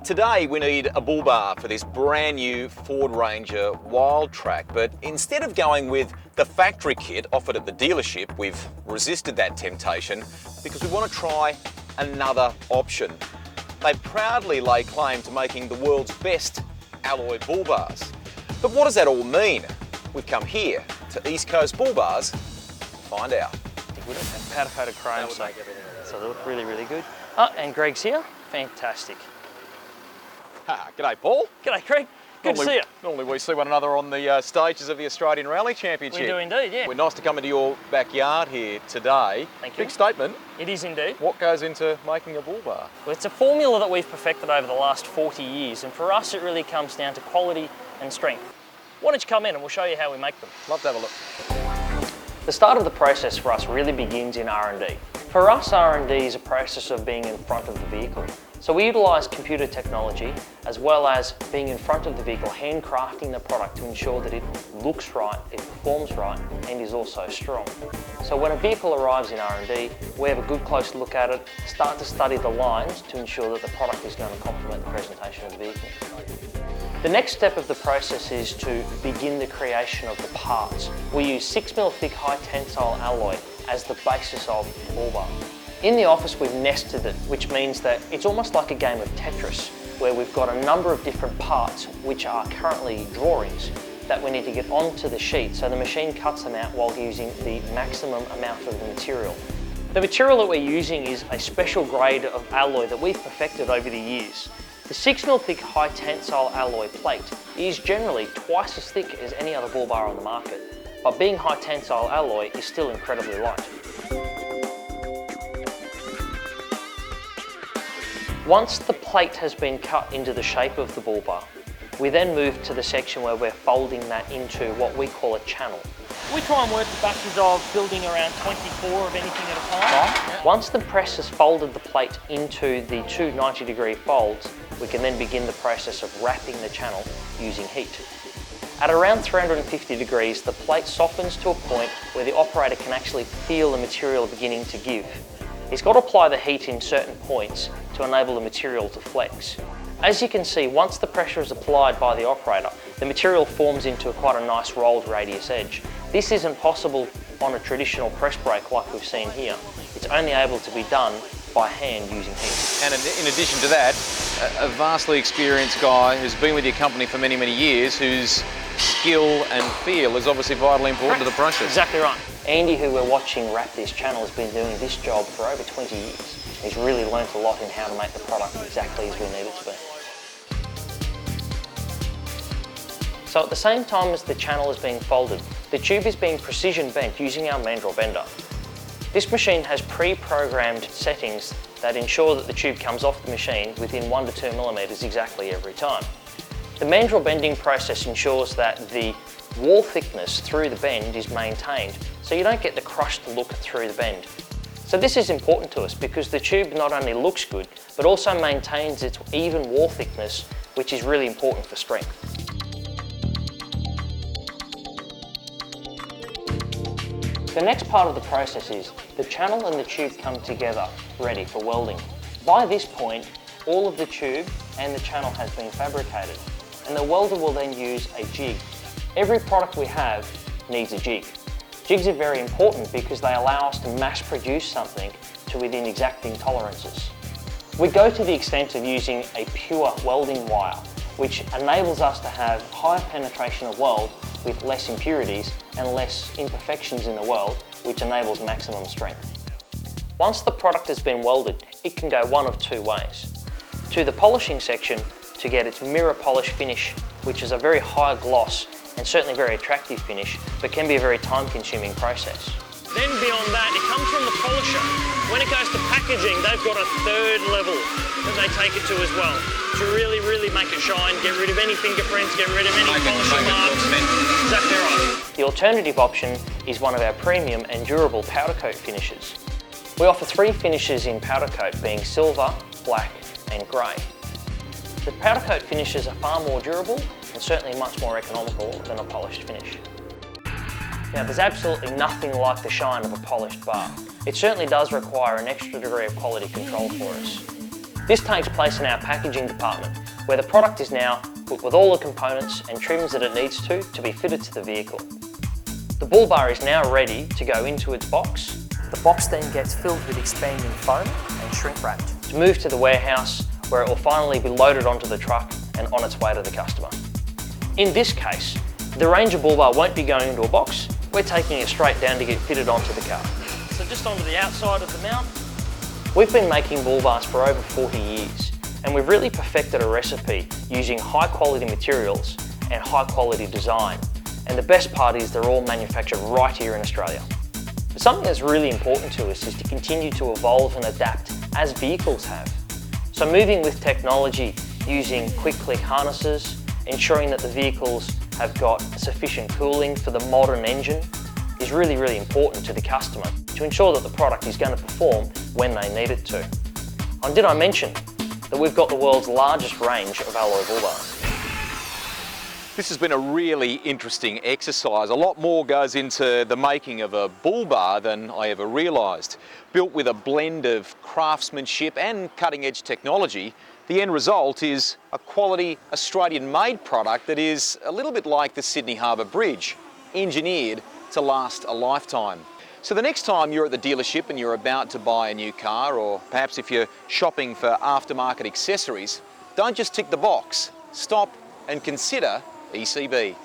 Today we need a bull bar for this brand new Ford Ranger Wild Track, but instead of going with the factory kit offered at the dealership, we've resisted that temptation because we want to try another option. They proudly lay claim to making the world's best alloy bull bars. But what does that all mean? We've come here to East Coast Bullbars to find out. We don't have powder coated chrome, so they look really, really good. Oh, and Greg's here. Fantastic. G'day, Paul. G'day, Craig. Good to see you. Normally we see one another on the stages of the Australian Rally Championship. We do indeed, yeah. We're nice to come into your backyard here today. Thank you. Big statement. It is indeed. What goes into making a bull bar? Well, it's a formula that we've perfected over the last 40 years, and for us it really comes down to quality and strength. Why don't you come in and we'll show you how we make them. Love to have a look. The start of the process for us really begins in R&D. For us, R&D is a process of being in front of the vehicle. So we utilise computer technology as well as being in front of the vehicle, handcrafting the product to ensure that it looks right, it performs right, and is also strong. So when a vehicle arrives in R&D, we have a good close look at it, start to study the lines to ensure that the product is going to complement the presentation of the vehicle. The next step of the process is to begin the creation of the parts. We use 6mm thick high tensile alloy as the basis of the bull bar. In the office we've nested it, which means that it's almost like a game of Tetris, where we've got a number of different parts which are currently drawings that we need to get onto the sheet, so the machine cuts them out while using the maximum amount of the material. The material that we're using is a special grade of alloy that we've perfected over the years. The 6mm thick high tensile alloy plate is generally twice as thick as any other bull bar on the market, but being high tensile alloy is still incredibly light. Once the plate has been cut into the shape of the bull bar, we then move to the section where we're folding that into what we call a channel. We try and work the batches of building around 24 of anything at a time. Right. Once the press has folded the plate into the two 90-degree folds, we can then begin the process of wrapping the channel using heat. At around 350 degrees, the plate softens to a point where the operator can actually feel the material beginning to give. He's got to apply the heat in certain points to enable the material to flex. As you can see, once the pressure is applied by the operator, the material forms into quite a nice rolled radius edge. This isn't possible on a traditional press brake like we've seen here. It's only able to be done by hand using heat. And in addition to that, a vastly experienced guy who's been with your company for many, many years, whose skill and feel is obviously vitally important to the process. Exactly right. Andy, who we're watching wrap this channel, has been doing this job for over 20 years. He's really learnt a lot in how to make the product exactly as we need it to be. So at the same time as the channel is being folded, the tube is being precision bent using our mandrel bender. This machine has pre-programmed settings that ensure that the tube comes off the machine within 1 to 2 millimeters exactly every time. The mandrel bending process ensures that the wall thickness through the bend is maintained, so you don't get the crushed look through the bend. So this is important to us because the tube not only looks good, but also maintains its even wall thickness, which is really important for strength. The next part of the process is the channel and the tube come together, ready for welding. By this point, all of the tube and the channel has been fabricated, and the welder will then use a jig. Every product we have needs a jig. Jigs are very important because they allow us to mass produce something to within exacting tolerances. We go to the extent of using a pure welding wire, which enables us to have higher penetration of weld with less impurities and less imperfections in the weld, which enables maximum strength. Once the product has been welded, it can go one of two ways. To the polishing section to get its mirror polish finish, which is a very high gloss and certainly very attractive finish, but can be a very time-consuming process. Then beyond that, it comes from the polisher. When it goes to packaging, they've got a third level that they take it to as well, to really, really make it shine, get rid of any fingerprints, get rid of any polishing marks. Exactly right. The alternative option is one of our premium and durable powder coat finishes. We offer 3 finishes in powder coat, being silver, black and grey. The powder coat finishes are far more durable and certainly much more economical than a polished finish. Now, there's absolutely nothing like the shine of a polished bar. It certainly does require an extra degree of quality control for us. This takes place in our packaging department, where the product is now put with all the components and trims that it needs to be fitted to the vehicle. The bull bar is now ready to go into its box. The box then gets filled with expanding foam and shrink wrapped. To move to the warehouse, where it will finally be loaded onto the truck and on its way to the customer. In this case, the Ranger bull bar won't be going into a box, we're taking it straight down to get fitted onto the car. So just onto the outside of the mount. We've been making bull bars for over 40 years, and we've really perfected a recipe using high quality materials and high quality design. And the best part is they're all manufactured right here in Australia. But something that's really important to us is to continue to evolve and adapt as vehicles have. So moving with technology, using quick click harnesses, ensuring that the vehicles have got sufficient cooling for the modern engine is really, really important to the customer to ensure that the product is going to perform when they need it to. And did I mention that we've got the world's largest range of alloy bull bars? This has been a really interesting exercise. A lot more goes into the making of a bull bar than I ever realised. Built with a blend of craftsmanship and cutting-edge technology, the end result is a quality Australian-made product that is a little bit like the Sydney Harbour Bridge, engineered to last a lifetime. So the next time you're at the dealership and you're about to buy a new car, or perhaps if you're shopping for aftermarket accessories, don't just tick the box. Stop and consider ECB.